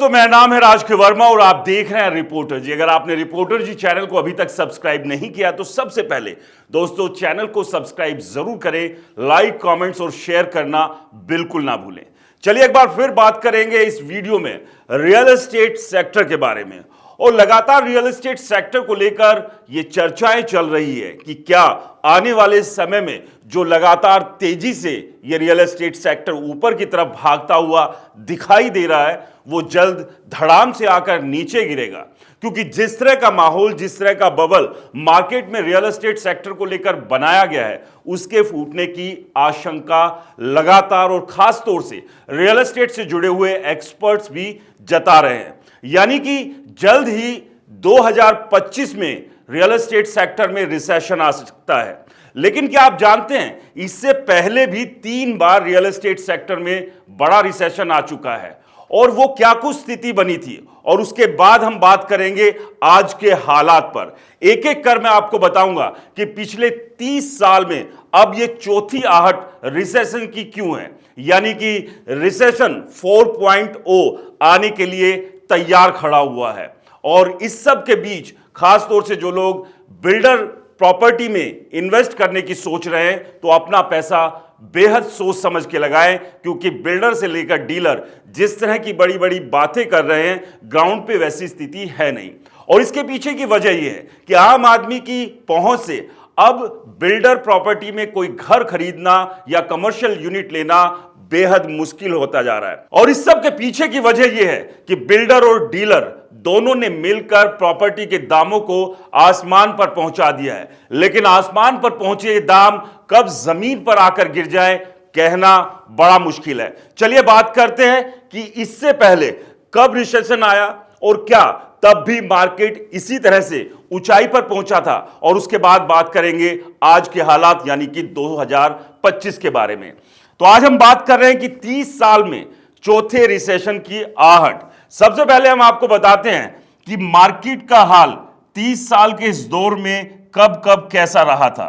दोस्तों, मेरा नाम है राजकीय वर्मा और आप देख रहे हैं रिपोर्टर जी। अगर आपने रिपोर्टर जी चैनल को अभी तक सब्सक्राइब नहीं किया तो सबसे पहले दोस्तों चैनल को सब्सक्राइब जरूर करें, लाइक, कमेंट्स और शेयर करना बिल्कुल ना भूलें। चलिए एक बार फिर बात करेंगे इस वीडियो में रियल एस्टेट सेक्टर के बारे में। और लगातार रियल एस्टेट सेक्टर को लेकर ये चर्चाएं चल रही है कि क्या आने वाले समय में जो लगातार तेजी से ये रियल एस्टेट सेक्टर ऊपर की तरफ भागता हुआ दिखाई दे रहा है वो जल्द धड़ाम से आकर नीचे गिरेगा। क्योंकि जिस तरह का माहौल, जिस तरह का बबल मार्केट में रियल एस्टेट सेक्टर को लेकर बनाया गया है, उसके फूटने की आशंका लगातार और खास तौर से रियल एस्टेट से जुड़े हुए एक्सपर्ट्स भी जता रहे हैं। यानी कि जल्द ही 2025 में रियल एस्टेट सेक्टर में रिसेशन आ सकता है। लेकिन क्या आप जानते हैं, इससे पहले भी 3 बार रियल एस्टेट सेक्टर में बड़ा रिसेशन आ चुका है और वो क्या कुछ स्थिति बनी थी, और उसके बाद हम बात करेंगे आज के हालात पर। एक एक कर मैं आपको बताऊंगा कि पिछले 30 साल में अब ये चौथी आहट रिसेशन की क्यों है। यानी कि रिसेशन 4.0 आने के लिए तैयार खड़ा हुआ है। और इस सब के बीच खास तौर से जो लोग बिल्डर प्रॉपर्टी में इन्वेस्ट करने की सोच रहे हैं तो अपना पैसा बेहद सोच समझ के लगाएं, क्योंकि बिल्डर से लेकर डीलर जिस तरह की बड़ी बड़ी बातें कर रहे हैं, ग्राउंड पे वैसी स्थिति है नहीं। और इसके पीछे की वजह यह है कि आम आदमी की पहुंच से अब बिल्डर प्रॉपर्टी में कोई घर खरीदना या कमर्शियल यूनिट लेना बेहद मुश्किल होता जा रहा है। और इस सब के पीछे की वजह यह है कि बिल्डर और डीलर दोनों ने मिलकर प्रॉपर्टी के दामों को आसमान पर पहुंचा दिया है। लेकिन आसमान पर पहुंचे दाम कब जमीन पर आकर गिर जाए, कहना बड़ा मुश्किल है। चलिए बात करते हैं कि इससे पहले कब रिसेशन आया और क्या तब भी मार्केट इसी तरह से ऊंचाई पर पहुंचा था, और उसके बाद बात करेंगे आज के हालात यानी कि 2025 के बारे में। तो आज हम बात कर रहे हैं कि 30 साल में चौथे रिसेशन की आहट। सबसे पहले हम आपको बताते हैं कि मार्केट का हाल 30 साल के इस दौर में कब कब कैसा रहा था।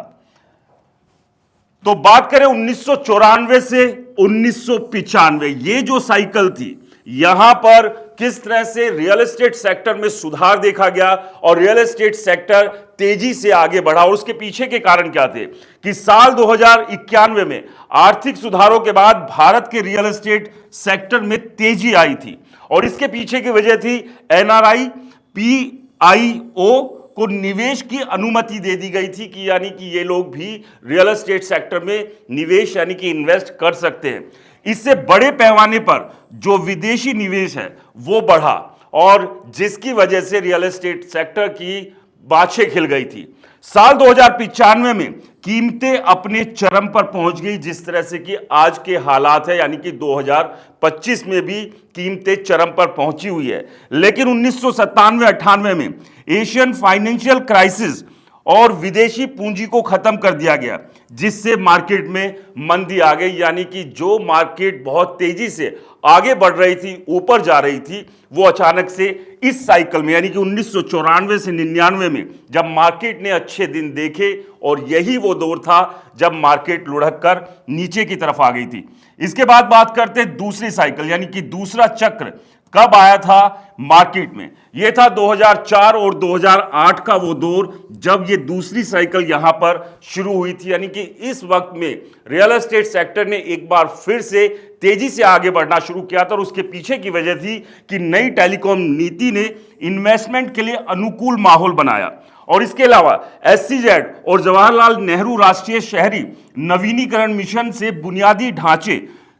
तो बात करें 1994 से 1995, ये जो साइकिल थी, यहां पर किस तरह से रियल एस्टेट सेक्टर में सुधार देखा गया और रियल एस्टेट सेक्टर तेजी से आगे बढ़ा। और उसके पीछे के कारण क्या थे कि साल 2091 में आर्थिक सुधारों के बाद भारत के रियल एस्टेट सेक्टर में तेजी आई थी। और इसके पीछे की वजह थी एनआरआई पीआईओ को निवेश की अनुमति दे दी गई थी कि यानी कि ये लोग भी रियल एस्टेट सेक्टर में निवेश यानी कि इन्वेस्ट कर सकते हैं। इससे बड़े पैमाने पर जो विदेशी निवेश है वो बढ़ा और जिसकी वजह से रियल एस्टेट सेक्टर की बाछें खिल गई थी। साल 2095 में कीमतें अपने चरम पर पहुंच गई, जिस तरह से कि आज के हालात है, यानी कि 2025 में भी कीमतें चरम पर पहुंची हुई है। लेकिन 1997-98 में एशियन फाइनेंशियल क्राइसिस और विदेशी पूंजी को खत्म कर दिया गया, जिससे मार्केट में मंदी आ गई। यानी कि जो मार्केट बहुत तेजी से आगे बढ़ रही थी, ऊपर जा रही थी, वो अचानक से इस साइकिल में यानी कि 1994 से 99 में जब मार्केट ने अच्छे दिन देखे, और यही वो दौर था जब मार्केट लुढ़क कर नीचे की तरफ आ गई थी। इसके बाद बात करते हैं दूसरी साइकिल यानी कि दूसरा चक्र कब आया था मार्केट में। यह था 2004 और 2008 का वो दौर जब ये दूसरी साइकिल यहां पर शुरू हुई थी। यानी कि इस वक्त में रियल एस्टेट सेक्टर ने एक बार फिर से तेजी से आगे बढ़ना शुरू किया था। और उसके पीछे की वजह थी कि नई टेलीकॉम नीति ने इन्वेस्टमेंट के लिए अनुकूल माहौल बनाया। और इसके अलावा एससीजेड और जवाहरलाल नेहरू राष्ट्रीय शहरी नवीनीकरण मिशन से बुनियादी ढांचे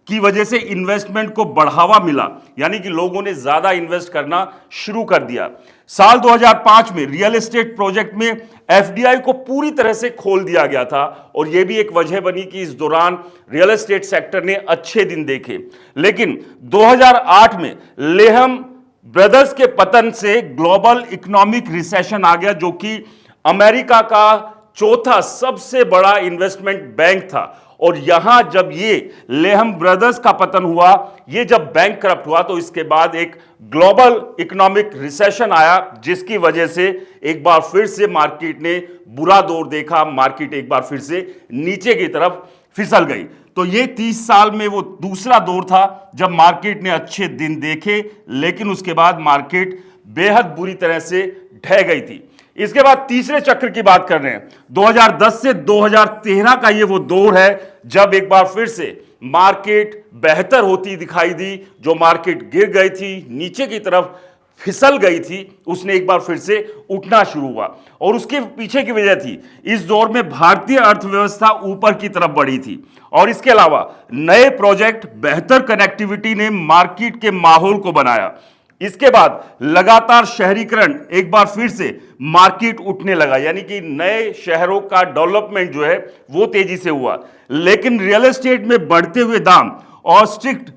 की वजह से इन्वेस्टमेंट को बढ़ावा मिला, यानी कि लोगों ने ज्यादा इन्वेस्ट करना शुरू कर दिया। साल 2005 में रियल एस्टेट प्रोजेक्ट में एफडीआई को पूरी तरह से खोल दिया गया था, और यह भी एक वजह बनी कि इस दौरान रियल एस्टेट सेक्टर ने अच्छे दिन देखे। लेकिन 2008 में लेहम ब्रदर्स के पतन से ग्लोबल इकोनॉमिक रिसेशन आ गया, जो कि अमेरिका का चौथा सबसे बड़ा इन्वेस्टमेंट बैंक था। और यहां जब ये लेहम ब्रदर्स का पतन हुआ, ये जब बैंक करप्ट हुआ, तो इसके बाद एक ग्लोबल इकोनॉमिक रिसेशन आया, जिसकी वजह से एक बार फिर से मार्केट ने बुरा दौर देखा। मार्केट एक बार फिर से नीचे की तरफ फिसल गई। तो ये 30 साल में वो दूसरा दौर था जब मार्केट ने अच्छे दिन देखे, लेकिन उसके बाद मार्केट बेहद बुरी तरह से ढह गई थी। इसके बाद तीसरे चक्र की बात कर रहे हैं, 2010 से 2013 का ये वो दौर है जब एक बार फिर से मार्केट बेहतर होती दिखाई दी। जो मार्केट गिर गई थी, नीचे की तरफ फिसल गई थी, उसने एक बार फिर से उठना शुरू हुआ। और उसके पीछे की वजह थी, इस दौर में भारतीय अर्थव्यवस्था ऊपर की तरफ बढ़ी थी, और इसके अलावा नए प्रोजेक्ट, बेहतर कनेक्टिविटी ने मार्केट के माहौल को बनाया। इसके बाद लगातार शहरीकरण, एक बार फिर से मार्केट उठने लगा, यानी कि नए शहरों का डेवलपमेंट जो है वो तेजी से हुआ। लेकिन रियल एस्टेट में बढ़ते हुए दाम और स्ट्रिक्ट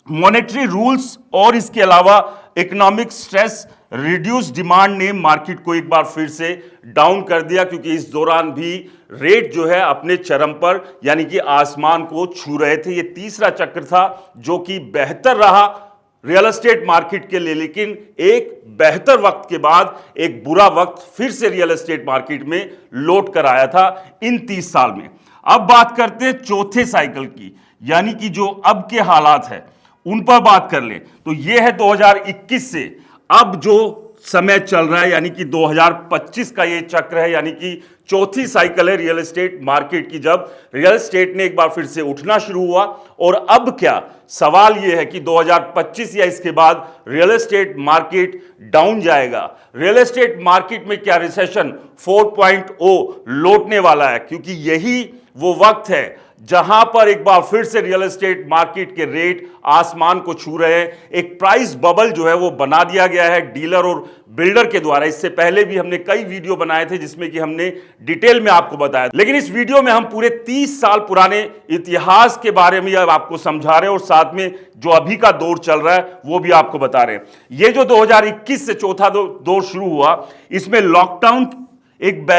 मॉनेटरी रूल्स और इसके अलावा इकोनॉमिक स्ट्रेस, रिड्यूस डिमांड ने मार्केट को एक बार फिर से डाउन कर दिया, क्योंकि इस दौरान भी रेट जो है अपने चरम पर, यानी कि आसमान को छू रहे थे। ये तीसरा चक्र था जो कि बेहतर रहा रियल एस्टेट मार्केट के लिए, लेकिन एक बेहतर वक्त के बाद एक बुरा वक्त फिर से रियल एस्टेट मार्केट में लौट कर आया था इन 30 साल में। अब बात करते हैं चौथे साइकिल की, यानी कि जो अब के हालात है उन पर बात कर ले। तो यह है 2021 से अब जो समय चल रहा है, यानी कि 2025 का ये चक्र है, यानी कि चौथी साइकिल है रियल एस्टेट मार्केट की, जब रियल एस्टेट ने एक बार फिर से उठना शुरू हुआ। और अब क्या सवाल यह है कि 2025 या इसके बाद रियल एस्टेट मार्केट डाउन जाएगा? रियल एस्टेट मार्केट में क्या रिसेशन 4.0 लौटने वाला है? क्योंकि यही वो वक्त है जहां पर एक बार फिर से रियल एस्टेट मार्केट के रेट आसमान को छू रहे हैं। एक प्राइस बबल जो है वो बना दिया गया है डीलर और बिल्डर के द्वारा। इससे पहले भी हमने कई वीडियो बनाए थे जिसमें कि हमने डिटेल में आपको बताया, लेकिन इस वीडियो में हम पूरे 30 साल पुराने इतिहास के बारे में अब आपको समझा रहे हैं, और साथ में जो अभी का दौर चल रहा है वो भी आपको बता रहे हैं। ये जो 2021 से चौथा दौर शुरू हुआ, इसमें लॉकडाउन एक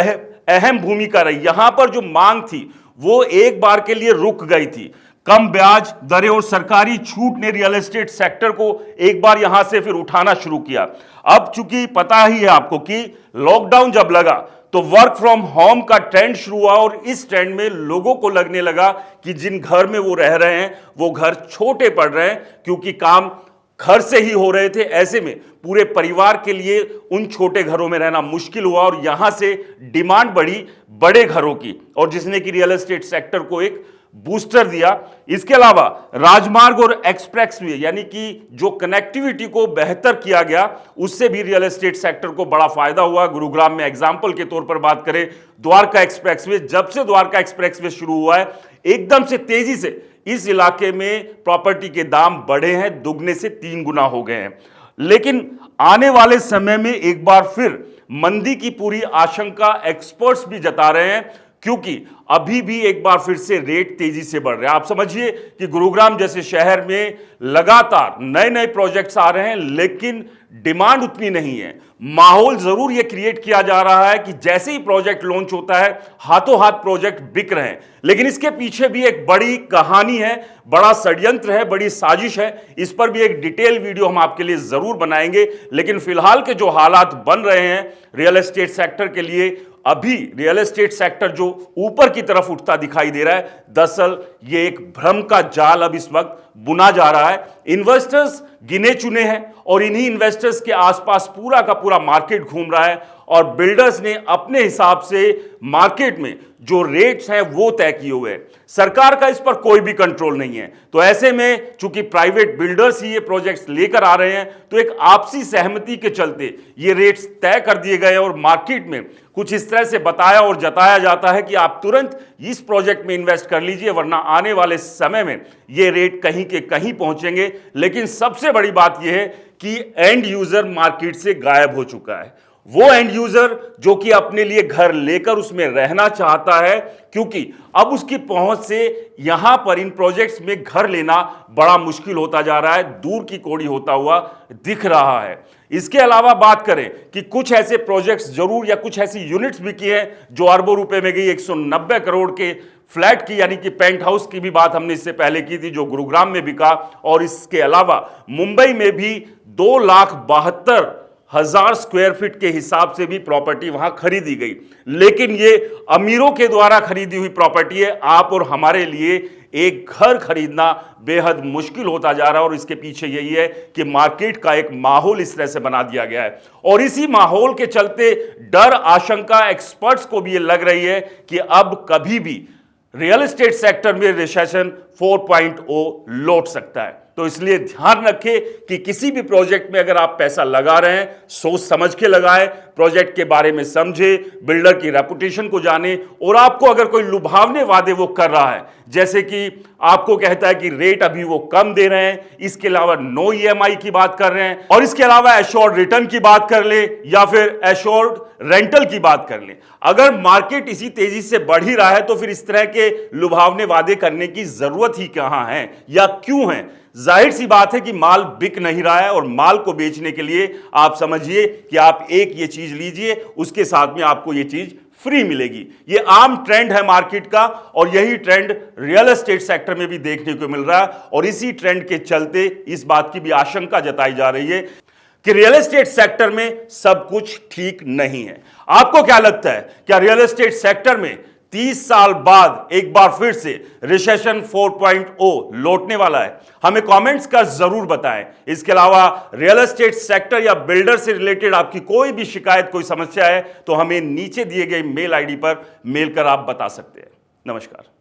अहम भूमिका रही। यहां पर जो मांग थी वो एक बार के लिए रुक गई थी। कम ब्याज दरें और सरकारी छूट ने रियल एस्टेट सेक्टर को एक बार यहां से फिर उठाना शुरू किया। अब चूंकि पता ही है आपको कि लॉकडाउन जब लगा तो वर्क फ्रॉम होम का ट्रेंड शुरू हुआ, और इस ट्रेंड में लोगों को लगने लगा कि जिन घर में वो रह रहे हैं वो घर छोटे पड़ रहे हैं, क्योंकि काम घर से ही हो रहे थे। ऐसे में पूरे परिवार के लिए उन छोटे घरों में रहना मुश्किल हुआ, और यहां से डिमांड बढ़ी बड़े घरों की, और जिसने कि रियल एस्टेट सेक्टर को एक बूस्टर दिया। इसके अलावा राजमार्ग और एक्सप्रेसवे, यानी कि जो कनेक्टिविटी को बेहतर किया गया, उससे भी रियल एस्टेट सेक्टर को बड़ा फायदा हुआ। गुरुग्राम में एग्जांपल के तौर पर बात करें, द्वारका एक्सप्रेसवे, जब से द्वारका एक्सप्रेसवे शुरू हुआ है एकदम से तेजी से इस इलाके में प्रॉपर्टी के दाम बढ़े हैं, दुगने से 3 गुना हो गए हैं। लेकिन आने वाले समय में एक बार फिर मंदी की पूरी आशंका एक्सपर्ट्स भी जता रहे हैं, क्योंकि अभी भी एक बार फिर से रेट तेजी से बढ़ रहे हैं। आप समझिए कि गुरुग्राम जैसे शहर में लगातार नए नए प्रोजेक्ट्स आ रहे हैं, लेकिन डिमांड उतनी नहीं है। माहौल जरूर यह क्रिएट किया जा रहा है कि जैसे ही प्रोजेक्ट लॉन्च होता है हाथों हाथ प्रोजेक्ट बिक रहे हैं, लेकिन इसके पीछे भी एक बड़ी कहानी है, बड़ा षड्यंत्र है, बड़ी साजिश है। इस पर भी एक डिटेल वीडियो हम आपके लिए जरूर बनाएंगे। लेकिन फिलहाल के जो हालात बन रहे हैं रियल एस्टेट सेक्टर के लिए, अभी रियल एस्टेट सेक्टर जो ऊपर की तरफ उठता दिखाई दे रहा है, दरअसल ये एक भ्रम का जाल अब इस वक्त बुना जा रहा है। इन्वेस्टर्स गिने चुने हैं, और इन्हीं इन्वेस्टर्स के आसपास पूरा का पूरा मार्केट घूम रहा है, और बिल्डर्स ने अपने हिसाब से मार्केट में जो रेट्स हैं वो तय किए हुए हैं। सरकार का इस पर कोई भी कंट्रोल नहीं है। तो ऐसे में चूंकि प्राइवेट बिल्डर्स ही ये प्रोजेक्ट्स लेकर आ रहे हैं, तो एक आपसी सहमति के चलते ये रेट्स तय कर दिए गए, और मार्केट में कुछ इस तरह से बताया और जताया जाता है कि आप तुरंत इस प्रोजेक्ट में इन्वेस्ट कर लीजिए, वरना आने वाले समय में ये रेट कहीं के कहीं पहुंचेंगे। लेकिन सबसे बड़ी बात यह है कि एंड यूजर मार्केट से गायब हो चुका है। वो एंड यूजर जो कि अपने लिए घर लेकर उसमें रहना चाहता है, क्योंकि अब उसकी पहुंच से यहां पर इन प्रोजेक्ट्स में घर लेना बड़ा मुश्किल होता जा रहा है, दूर की कौड़ी होता हुआ दिख रहा है। इसके अलावा बात करें कि कुछ ऐसे प्रोजेक्ट्स जरूर या कुछ ऐसी यूनिट्स भी की हैं जो अरबों रुपए में गई। 190 करोड़ के फ्लैट की, यानी कि पेंट हाउस की भी बात हमने इससे पहले की थी, जो गुरुग्राम में बिका। और इसके अलावा मुंबई में भी 2,72,000 स्क्वायर फीट के हिसाब से भी प्रॉपर्टी वहां खरीदी गई। लेकिन ये अमीरों के द्वारा खरीदी हुई प्रॉपर्टी है, आप और हमारे लिए एक घर खरीदना बेहद मुश्किल होता जा रहा है और इसके पीछे यही है कि मार्केट का एक माहौल इस तरह से बना दिया गया है और इसी माहौल के चलते डर आशंका एक्सपर्ट्स को भी ये लग रही है कि अब कभी भी रियल एस्टेट सेक्टर में रिसेशन 4.0 लौट सकता है। तो इसलिए ध्यान रखें कि किसी भी प्रोजेक्ट में अगर आप पैसा लगा रहे हैं सोच समझ के लगाएं, प्रोजेक्ट के बारे में समझें, बिल्डर की रेपुटेशन को जानें और आपको अगर कोई लुभावने वादे वो कर रहा है, जैसे कि आपको कहता है कि रेट अभी वो कम दे रहे हैं, इसके अलावा नो ईएमआई की बात कर रहे हैं और इसके अलावा एश्योर्ड रिटर्न की बात कर ले या फिर एश्योर्ड रेंटल की बात कर ले, अगर मार्केट इसी तेजी से बढ़ ही रहा है तो फिर इस तरह के लुभावने वादे करने की जरूरत ही कहां है या क्यों है। जाहिर सी बात है कि माल बिक नहीं रहा है और माल को बेचने के लिए आप समझिए कि आप एक ये चीज लीजिए, उसके साथ में आपको ये चीज फ्री मिलेगी। ये आम ट्रेंड है मार्केट का और यही ट्रेंड रियल एस्टेट सेक्टर में भी देखने को मिल रहा है और इसी ट्रेंड के चलते इस बात की भी आशंका जताई जा रही है कि रियल एस्टेट सेक्टर में सब कुछ ठीक नहीं है। आपको क्या लगता है, क्या रियल एस्टेट सेक्टर में 30 साल बाद एक बार फिर से रिसेशन 4.0 लौटने वाला है? हमें कमेंट्स कर जरूर बताएं। इसके अलावा रियल एस्टेट सेक्टर या बिल्डर से रिलेटेड आपकी कोई भी शिकायत, कोई समस्या है तो हमें नीचे दिए गए मेल आईडी पर मेल कर आप बता सकते हैं। नमस्कार।